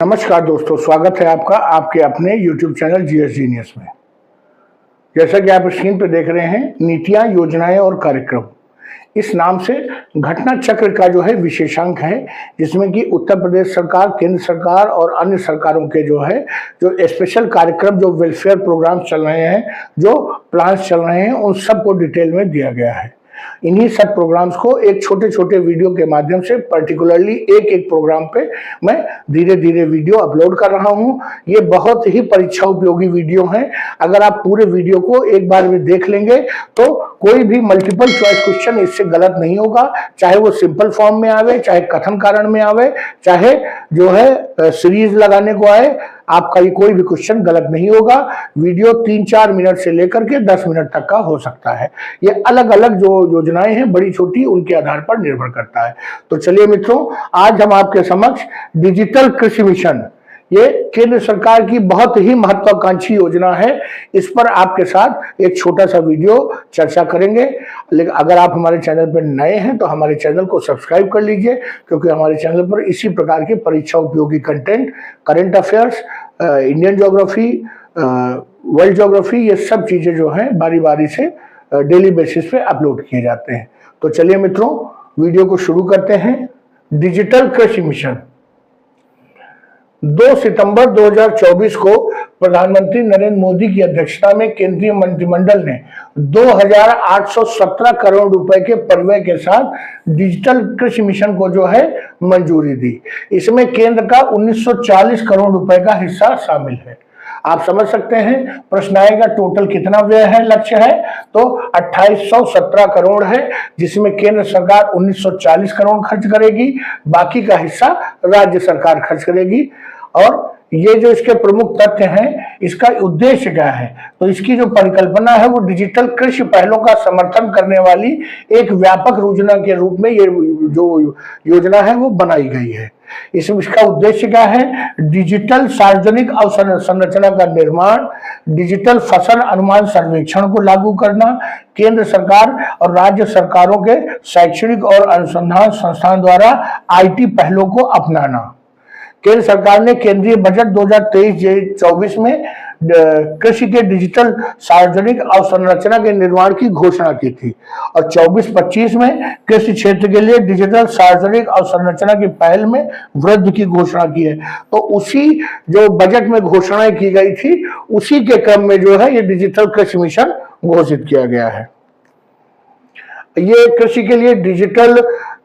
नमस्कार दोस्तों, स्वागत है आपका आपके अपने YouTube चैनल जीएस जीनियस में। जैसा कि आप स्क्रीन पर देख रहे हैं, नीतियां, योजनाएं और कार्यक्रम, इस नाम से घटना चक्र का जो है विशेषांक है, जिसमें कि उत्तर प्रदेश सरकार, केंद्र सरकार और अन्य सरकारों के जो स्पेशल कार्यक्रम, जो वेलफेयर प्रोग्राम चल रहे हैं, जो प्लान्स चल रहे हैं, उन सबको डिटेल में दिया गया है। इन्हीं सब प्रोग्राम्स को एक छोटे छोटे वीडियो के माध्यम से, पर्टिकुलरली एक एक प्रोग्राम पे मैं धीरे धीरे वीडियो अपलोड कर रहा हूं। ये बहुत ही परीक्षा उपयोगी वीडियो हैं। अगर आप पूरे वीडियो को एक बार में देख लेंगे तो कोई भी मल्टीपल चॉइस क्वेश्चन इससे गलत नहीं होगा, चाहे वो सिंपल फॉर्म में आवे, चाहे कथन कारण में आवे, चाहे जो है सीरीज लगाने को आए, आपका ये कोई भी क्वेश्चन गलत नहीं होगा। वीडियो 3-4 मिनट से लेकर के 10 मिनट तक का हो सकता है। ये अलग अलग जो योजनाएं हैं, बड़ी छोटी, उनके आधार पर निर्भर करता है। तो चलिए मित्रों, आज हम आपके समक्ष डिजिटल कृषि मिशन, ये केंद्र सरकार की बहुत ही महत्वाकांक्षी योजना है, इस पर आपके साथ एक छोटा सा वीडियो चर्चा करेंगे। लेकिन अगर आप हमारे चैनल पर नए हैं तो हमारे चैनल को सब्सक्राइब कर लीजिए, क्योंकि हमारे चैनल पर इसी प्रकार के परीक्षा उपयोगी content, current affairs, Indian geography, world geography, ये सब चीजें जो हैं बारी बारी से डेली बेसिस पे अपलोड किए जाते हैं। तो चलिए मित्रों, वीडियो को शुरू करते हैं। डिजिटल कृषि मिशन 2 सितंबर 2024 को प्रधानमंत्री नरेंद्र मोदी की अध्यक्षता में केंद्रीय मंत्रिमंडल ने 2817 करोड़ रुपए के परिव्यय के साथ डिजिटल कृषि मिशन को जो है मंजूरी दी। इसमें केंद्र का 1940 करोड़ रुपए का हिस्सा शामिल है। आप समझ सकते हैं प्रश्न आएगा टोटल कितना व्यय है, लक्ष्य है, तो 2817 करोड़ है, जिसमें केंद्र सरकार 1940 करोड़ खर्च करेगी, बाकी का हिस्सा राज्य सरकार खर्च करेगी। और ये जो इसके प्रमुख तथ्य हैं, इसका उद्देश्य क्या है, तो इसकी जो परिकल्पना है वो डिजिटल कृषि पहलों का समर्थन करने वाली एक व्यापक योजना के रूप में ये जो योजना है वो बनाई गई है। इसका उद्देश्य क्या है? डिजिटल सार्वजनिक अवसंरचना का निर्माण, डिजिटल फसल अनुमान सर्वेक्षण को लागू करना, केंद्र सरकार और राज्य सरकारों के शैक्षणिक और अनुसंधान संस्थान द्वारा आईटी पहलों को अपनाना। केंद्र सरकार ने केंद्रीय बजट 2023-24 में कृषि के डिजिटल सार्वजनिक अवसंरचना के निर्माण की घोषणा की थी और 24-25 में कृषि क्षेत्र के लिए डिजिटल सार्वजनिक अवसंरचना की पहल में वृद्धि की घोषणा की है। तो उसी जो बजट में घोषणाएं की गई थी, उसी के क्रम में जो है ये डिजिटल कृषि मिशन घोषित किया गया है। ये कृषि के लिए डिजिटल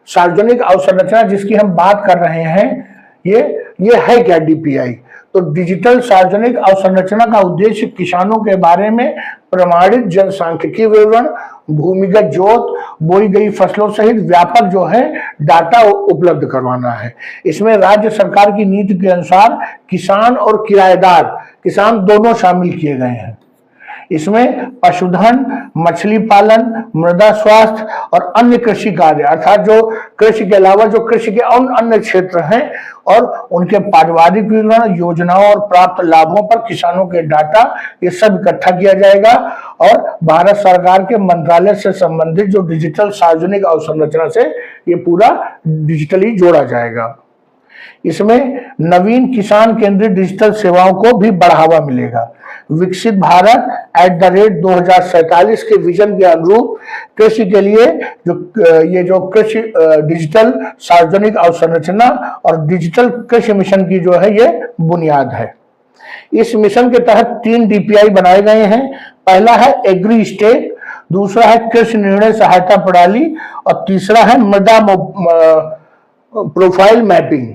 सार्वजनिक अवसंरचना जिसकी हम बात कर रहे हैं, ये है क्या डीपीआई? तो डिजिटल सार्वजनिक अवसंरचना का उद्देश्य किसानों के बारे में प्रमाणित जनसांख्यिकीय विवरण, भूमिगत जोत, बोई गई फसलों सहित व्यापक जो है डाटा उपलब्ध करवाना है। इसमें राज्य सरकार की नीति के अनुसार किसान और किराएदार, किसान दोनों शामिल किए गए हैं। इसमें पशुधन, मछली पालन, मृदा स्वास्थ्य और अन्य कृषि कार्य, अर्थात जो कृषि के अलावा जो कृषि के अन्य क्षेत्र हैं और उनके पारिवारिक विवरण, योजनाओं और प्राप्त लाभों पर किसानों के डाटा, ये सब इकट्ठा किया जाएगा और भारत सरकार के मंत्रालय से संबंधित जो डिजिटल सार्वजनिक अवसंरचना से ये पूरा डिजिटली जोड़ा जाएगा। इसमें नवीन किसान केंद्रित डिजिटल सेवाओं को भी बढ़ावा मिलेगा। विकसित भारत @2047 के विजन के अनुरूप कृषि के लिए जो कृषि डिजिटल सार्वजनिक अवसंरचना और डिजिटल कृषि मिशन की जो है ये बुनियाद है। इस मिशन के तहत 3 डीपीआई बनाए गए हैं। पहला है एग्री स्टेट, दूसरा है कृषि निर्णय सहायता प्रणाली और तीसरा है मृदा प्रोफाइल मैपिंग।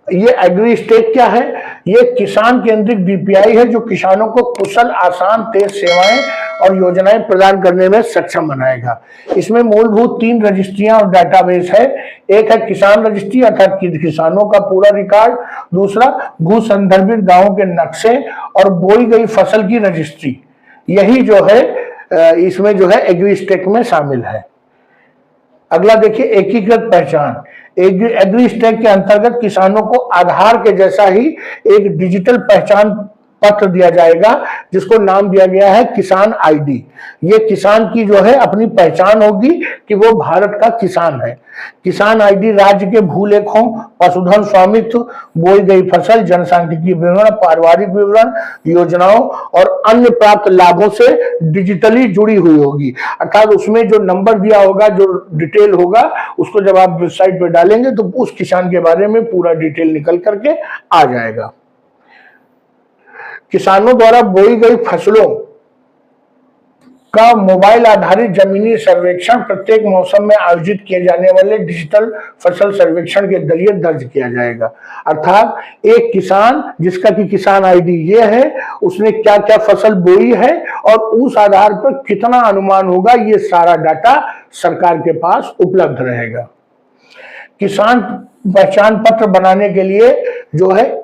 ये एग्री स्टेट क्या है? ये किसान केंद्रित डीपीआई है जो किसानों को कुशल, आसान, तेज सेवाएं और योजनाएं प्रदान करने में सक्षम बनाएगा। इसमें मूलभूत 3 रजिस्ट्रियां और डाटाबेस है। एक है किसान रजिस्ट्री, अर्थात किसानों का पूरा रिकॉर्ड, दूसरा भू संदर्भित गांवों के नक्शे और बोई गई फसल की रजिस्ट्री। यही जो है इसमें जो है एग्री स्टेट में शामिल है। अगला देखिए, एकीकृत पहचान। एग्री स्टैक के अंतर्गत किसानों को आधार के जैसा ही एक डिजिटल पहचान पत्र दिया जाएगा जिसको नाम दिया गया है किसान आईडी। ये किसान की जो है अपनी पहचान होगी कि वो भारत का किसान है। किसान आईडी राज्य के भूलेखों, पशुधन स्वामित्व, बोई गई फसल, जनसांख्यिकीय विवरण, पारिवारिक विवरण, योजनाओं और अन्य प्राप्त लाभों से डिजिटली जुड़ी हुई होगी। अर्थात उसमें जो नंबर दिया होगा, जो डिटेल होगा, उसको जब आप वेबसाइट पर डालेंगे तो उस किसान के बारे में पूरा डिटेल निकल करके आ जाएगा। किसानों द्वारा बोई गई फसलों का मोबाइल आधारित जमीनी सर्वेक्षण प्रत्येक मौसम में आयोजित किए जाने वाले डिजिटल फसल सर्वेक्षण के जरिए दर्ज किया जाएगा। अर्थात एक किसान जिसका कि किसान आईडी ये है, उसने क्या क्या फसल बोई है और उस आधार पर कितना अनुमान होगा, ये सारा डाटा सरकार के पास उपलब्ध रहेगा। किसान पहचान पत्र बनाने के लिए जो है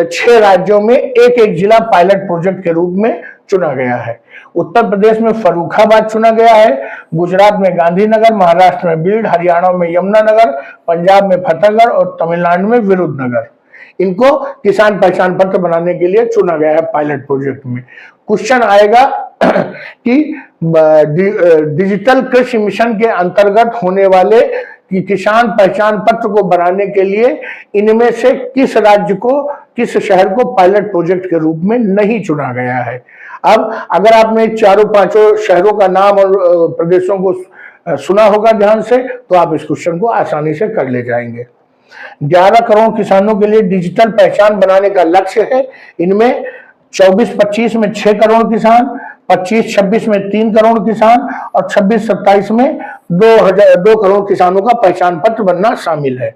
6 राज्यों में एक एक जिला पायलट प्रोजेक्ट के रूप में चुना गया है। उत्तर प्रदेश में फर्रुखाबाद चुना गया है, गुजरात में गांधीनगर, महाराष्ट्र में बीड, हरियाणा में यमुनानगर, पंजाब में फतेहगढ़ और तमिलनाडु में विरुद्धनगर। इनको किसान पहचान पत्र बनाने के लिए चुना गया है पायलट प्रोजेक्ट में। क्वेश्चन आएगा कि डिजिटल कृषि मिशन के अंतर्गत होने वाले कि किसान पहचान पत्र को बनाने के लिए इनमें से किस राज्य को, किस शहर को पायलट प्रोजेक्ट के रूप में नहीं चुना गया है। अब अगर आपने चारों पांचों शहरों का नाम और प्रदेशों को सुना होगा ध्यान से, तो आप इस क्वेश्चन को आसानी से कर ले जाएंगे। 11 करोड़ किसानों के लिए डिजिटल पहचान बनाने का लक्ष्य है। इनमें 24-25 में 6 करोड़ किसान, 25-26 में 3 करोड़ किसान और 26-27 में 2 करोड़ किसानों का पहचान पत्र बनना शामिल है।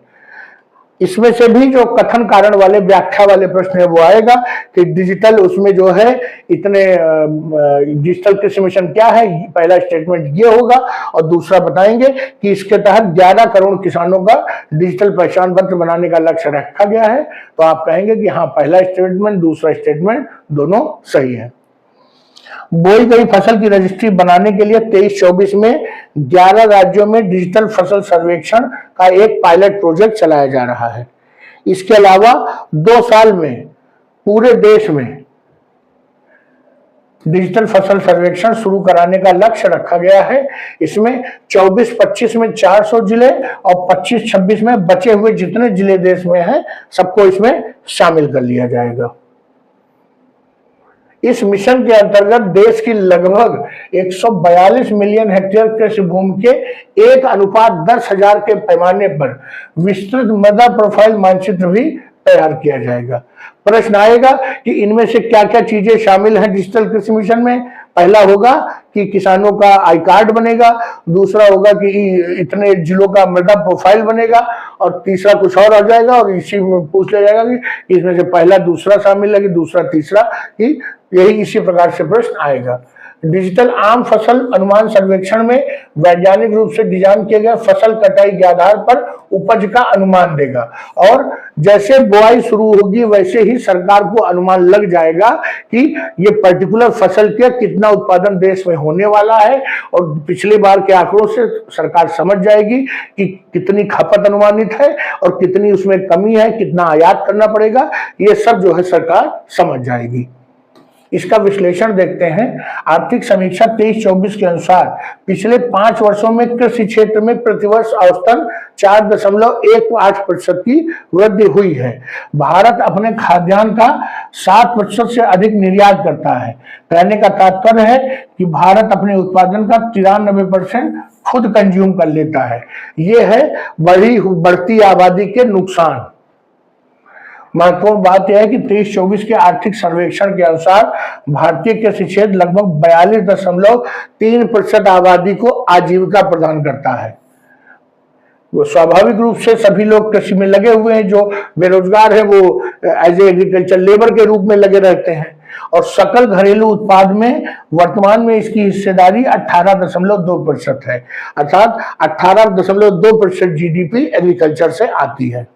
इसमें से भी जो कथन कारण वाले, व्याख्या वाले प्रश्न है वो आएगा कि डिजिटल उसमें जो है इतने डिजिटल कृषि मिशन क्या है, पहला स्टेटमेंट ये होगा और दूसरा बताएंगे कि इसके तहत 11 करोड़ किसानों का डिजिटल पहचान पत्र बनाने का लक्ष्य रखा गया है। तो आप कहेंगे कि हाँ, पहला स्टेटमेंट दूसरा स्टेटमेंट दोनों सही है। बोई गई फसल की रजिस्ट्री बनाने के लिए 23-24 में 11 राज्यों में डिजिटल फसल सर्वेक्षण का एक पायलट प्रोजेक्ट चलाया जा रहा है। इसके अलावा 2 साल में पूरे देश में डिजिटल फसल सर्वेक्षण शुरू कराने का लक्ष्य रखा गया है। इसमें 24-25 में 400 जिले और 25-26 में बचे हुए जितने जिले देश में हैं सबको इसमें शामिल कर लिया जाएगा। इस मिशन के अंतर्गत देश की लगभग 142 मिलियन हेक्टेयर कृषि भूमि के 1:10,000 के पैमाने पर विस्तृत मृदा प्रोफाइल मानचित्र भी तैयार किया जाएगा। प्रश्न आएगा कि इनमें से क्या क्या चीजें शामिल हैं डिजिटल कृषि मिशन में। पहला होगा कि किसानों का आई कार्ड बनेगा, दूसरा होगा कि इतने जिलों का मृदा प्रोफाइल बनेगा और तीसरा कुछ और आ जाएगा और इसी में पूछ लिया जाएगा कि इसमें से पहला दूसरा शामिल है कि दूसरा तीसरा, कि यही इसी प्रकार से प्रश्न आएगा। डिजिटल आम फसल अनुमान सर्वेक्षण में वैज्ञानिक रूप से डिजाइन किए गए फसल कटाई के आधार पर उपज का अनुमान देगा और जैसे बुआई शुरू होगी वैसे ही सरकार को अनुमान लग जाएगा कि ये पर्टिकुलर फसल के कितना उत्पादन देश में होने वाला है और पिछली बार के आंकड़ों से सरकार समझ जाएगी कि कितनी खपत अनुमानित है और कितनी उसमें कमी है, कितना आयात करना पड़ेगा, ये सब जो है सरकार समझ जाएगी। इसका विश्लेषण देखते हैं। आर्थिक समीक्षा 23-24 के अनुसार पिछले 5 वर्षों में कृषि क्षेत्र में प्रतिवर्ष औसतन 4.18% की वृद्धि हुई है। भारत अपने खाद्यान्न का 7% से अधिक निर्यात करता है। कहने का तात्पर्य है कि भारत अपने उत्पादन का 93% खुद कंज्यूम कर लेता है। ये है बढ़ती आबादी के नुकसान। महत्वपूर्ण बात यह है कि 23-24 के आर्थिक सर्वेक्षण के अनुसार भारतीय कृषि क्षेत्र लगभग 42.3% आबादी को आजीविका प्रदान करता है। वो स्वाभाविक रूप से सभी लोग कृषि में लगे हुए हैं, जो बेरोजगार है वो एज एग्रीकल्चर लेबर के रूप में लगे रहते हैं और सकल घरेलू उत्पाद में वर्तमान में इसकी हिस्सेदारी 18.2% है। अर्थात 18.2% जीडीपी एग्रीकल्चर से आती है।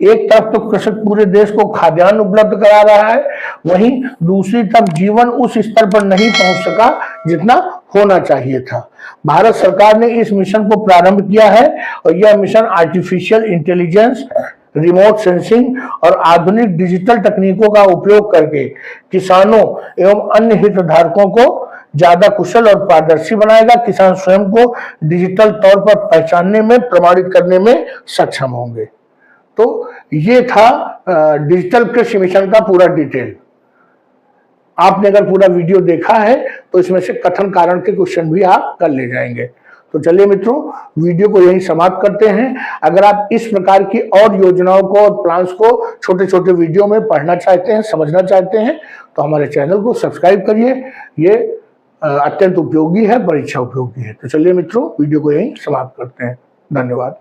एक तरफ तो कृषक पूरे देश को खाद्यान्न उपलब्ध करा रहा है, वहीं दूसरी तरफ जीवन उस स्तर पर नहीं पहुंच सका जितना होना चाहिए था। भारत सरकार ने इस मिशन को प्रारंभ किया है और यह mission artificial intelligence, remote sensing और आधुनिक डिजिटल तकनीकों का उपयोग करके किसानों एवं अन्य हितधारकों को ज्यादा कुशल और पारदर्शी बनाएगा। किसान स्वयं को डिजिटल तौर पर पहचानने में, प्रमाणित करने में सक्षम होंगे। तो ये था डिजिटल कृषि मिशन का पूरा डिटेल। आपने अगर पूरा वीडियो देखा है तो इसमें से कथन कारण के क्वेश्चन भी आप कर ले जाएंगे। तो चलिए मित्रों, वीडियो को यहीं समाप्त करते हैं। अगर आप इस प्रकार की और योजनाओं को और प्लान्स को छोटे छोटे वीडियो में पढ़ना चाहते हैं, समझना चाहते हैं, तो हमारे चैनल को सब्सक्राइब करिए। ये अत्यंत उपयोगी है, परीक्षा उपयोगी है। तो चलिए मित्रों, वीडियो को यहीं समाप्त करते हैं। धन्यवाद।